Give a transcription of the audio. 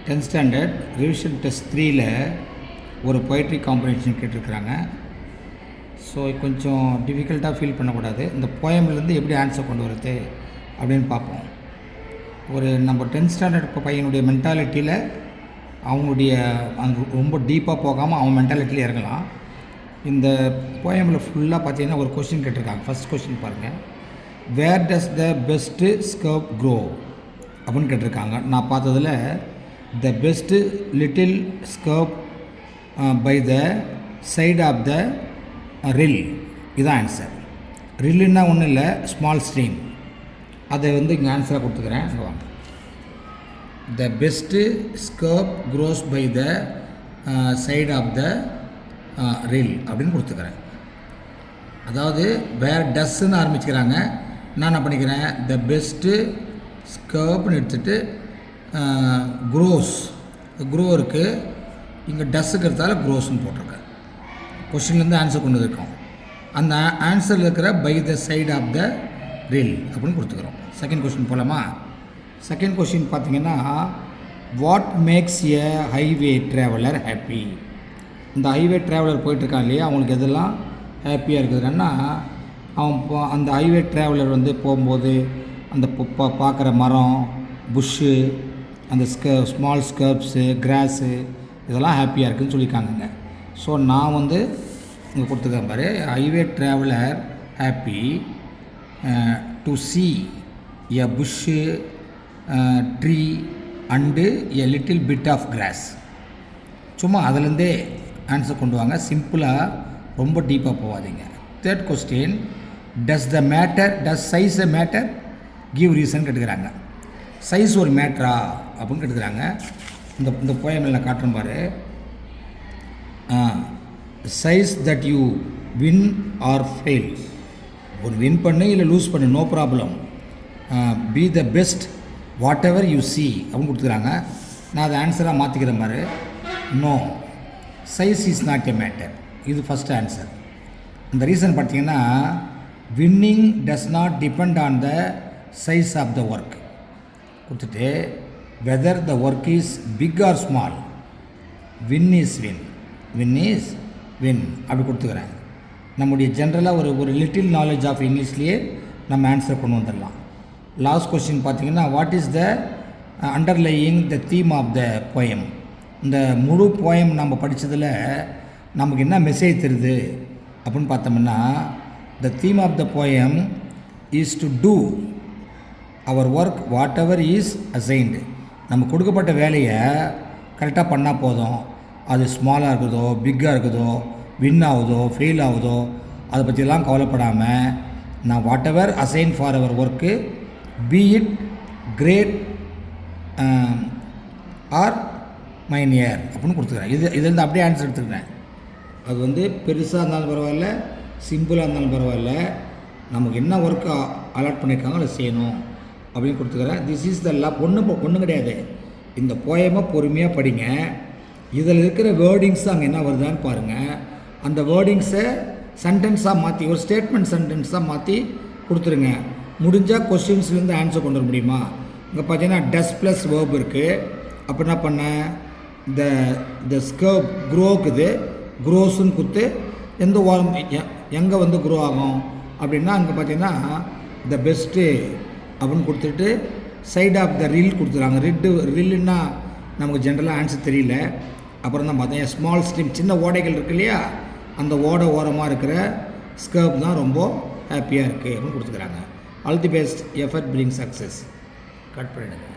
10th standard revision test 3ல் ஒரு poetry competition கேட்டிருக்கிறாங்க. So கொஞ்சம் டிஃபிகல்ட்டாக ஃபீல் பண்ணக்கூடாது. இந்த போயம்லேருந்து எப்படி ஆன்சர் கொண்டு வருது அப்படின்னு பார்ப்போம். ஒரு நம்ம 10th ஸ்டாண்டர்ட் இப்போ பையனுடைய மென்டாலிட்டியில் அவனுடைய அங்கே ரொம்ப டீப்பாக போகாமல் அவன் மென்டாலிட்டியில் இறங்கலாம். இந்த போயமில் ஃபுல்லாக பார்த்தீங்கன்னா ஒரு கொஸ்டின் கேட்டிருக்காங்க. ஃபஸ்ட் கொஸ்டின் பாருங்கள், வேர் டஸ் த பெஸ்ட்டு ஸ்கர்ப் க்ரோ அப்படின்னு கேட்டிருக்காங்க. நான் பார்த்ததில் the best little scarp by the side of the rill, இதுதான் ஆன்சர். ரில்லுன்னா ஒன்றும் இல்லை, ஸ்மால் ஸ்ட்ரீம். அதை இங்கே ஆன்சராக கொடுத்துக்கிறேன். வாங்க, the best scarp grows by the side of the rill அப்படின்னு கொடுத்துக்கிறேன். அதாவது வேர் டஸ்ன்னு ஆரம்பிச்சுக்கிறாங்க. நான் என்ன பண்ணிக்கிறேன், த பெஸ்ட்டு ஸ்கர்ப்னு எடுத்துகிட்டு க்ரோஸ், க்ரோ இருக்குது, இங்கே டஸ்ஸுக்கு எடுத்தால க்ரோஸ்ன்னு போட்டிருக்கேன். கொஷின்லேருந்து ஆன்சர் கொண்டு இருக்கோம். அந்த ஆன்சரில் இருக்கிற by the side of the rill அப்படின்னு கொடுத்துக்கிறோம். செகண்ட் கொஷின் போகலாமா? செகண்ட் கொஷின் பார்த்தீங்கன்னா, what makes a highway traveller happy? இந்த ஹைவே ட்ராவலர் போயிட்டுருக்கான் இல்லையா, அவங்களுக்கு எதெல்லாம் ஹாப்பியாக இருக்குதுன்னா, அவன் அந்த ஹைவே ட்ராவலர் போகும்போது அந்த பார்க்குற மரம், புஷ்ஷு, அந்த ஸ்மால் ஸ்கர்ப்ஸு, கிராஸு, இதெல்லாம் ஹாப்பியாக இருக்குதுன்னு சொல்லியிருக்காங்கங்க. ஸோ நான் இங்கே கொடுத்துருக்கேன் பாரு, highway traveller happy to see a bush, tree and a little bit of grass. சும்மா அதுலேருந்தே ஆன்சர் கொண்டு வாங்க. சிம்பிளாக, ரொம்ப டீப்பாக போகாதீங்க. Third question, does size a matter, give reason கேட்டுக்கிறாங்க. சைஸ் ஒரு மேட்ரா அப்படின்னு கேட்டுக்கிறாங்க. இந்த போயமில் நான் காட்டுறேன் பாரு, says that you win or fail. ஒரு வின் பண்ணு இல்லை லூஸ் பண்ணு, no problem. Be the best whatever you see அப்படின்னு கொடுத்துக்கிறாங்க. நான் அதை ஆன்சராக மாற்றிக்கிற மாதிரி, no size is not a matter. இது ஃபஸ்ட் ஆன்சர். அந்த ரீசன் பார்த்தீங்கன்னா, winning does not depend on the size of the work கொடுத்துட்டு, whether the work is big or small, win is win, win is win அப்படி கொடுத்துக்கிறேன். நம்முடைய ஜென்ரலாக ஒரு little knowledge of இங்கிலீஷ்லேயே நம்ம ஆன்சர் கொண்டு வந்துடலாம். லாஸ்ட் கொஸ்டின் பார்த்தீங்கன்னா, what is the underlying the theme of the poem? இந்த முழு போயம் நம்ம படித்ததில் நமக்கு என்ன மெசேஜ் தருது அப்படின்னு பார்த்தோம்னா, the theme of the poem is to do our work whatever is assigned. நம்ம கொடுக்கப்பட்ட வேலையை கரெக்டாக பண்ணால் போதும். அது ஸ்மாலாக இருக்குதோ, பிக்காக இருக்குதோ, வின் ஆகுதோ, ஃபெயில் ஆகுதோ, அதை பற்றிலாம் கவலைப்படாமல், நான் whatever assign for our work, be it great or minor அப்படின்னு கொடுத்துக்கிறேன். இதுலேருந்து அப்படியே ஆன்சர் எடுத்துக்கிறேன். அது பெருசாக இருந்தாலும் பரவாயில்ல, சிம்பிளாக இருந்தாலும் பரவாயில்ல, நமக்கு என்ன ஒர்க்கு அலாட் பண்ணியிருக்காங்க அதை செய்யணும் அப்படின்னு கொடுத்துக்கிறேன். திஸ் இஸ் த ஒன்றும் கிடையாது. இந்த போயமை பொறுமையாக படிங்க. இதில் இருக்கிற வேர்டிங்ஸ் அங்கே என்ன வருதான்னு பாருங்கள். அந்த வேர்டிங்ஸை சென்டென்ஸாக மாற்றி, ஒரு ஸ்டேட்மெண்ட் சென்டென்ஸாக மாற்றி கொடுத்துருங்க. முடிஞ்சால் கொஸ்டின்ஸ்லேருந்து ஆன்சர் கொண்டு வர முடியுமா? இங்கே பார்த்தீங்கன்னா டஸ் ப்ளஸ் வேர்ப் இருக்குது. அப்போ என்ன பண்ணேன், த ஸ்கர்ப் க்ரோக்குது, க்ரோஸுன்னு கொடுத்து எந்த ஓரம் எங்கே க்ரோ ஆகும் அப்படின்னா, அங்கே பார்த்தீங்கன்னா த பெஸ்ட்டு அப்படின்னு கொடுத்துட்டு சைட் ஆஃப் த ரில் கொடுத்துருக்காங்க. ரில்லுன்னா நமக்கு ஜென்ரலாக ஆன்சர் தெரியல. அப்புறம் தான் பார்த்தேன் ஸ்மால் ஸ்ட்ரீம், சின்ன ஓடைகள் இருக்கு இல்லையா, அந்த ஓடை ஓரமாக இருக்கிற ஸ்கர்ப் தான் ரொம்ப ஹாப்பியாக இருக்குது அப்படின்னு கொடுத்துக்கிறாங்க. All the best, effort bring success. Cut பண்ணிடுங்க.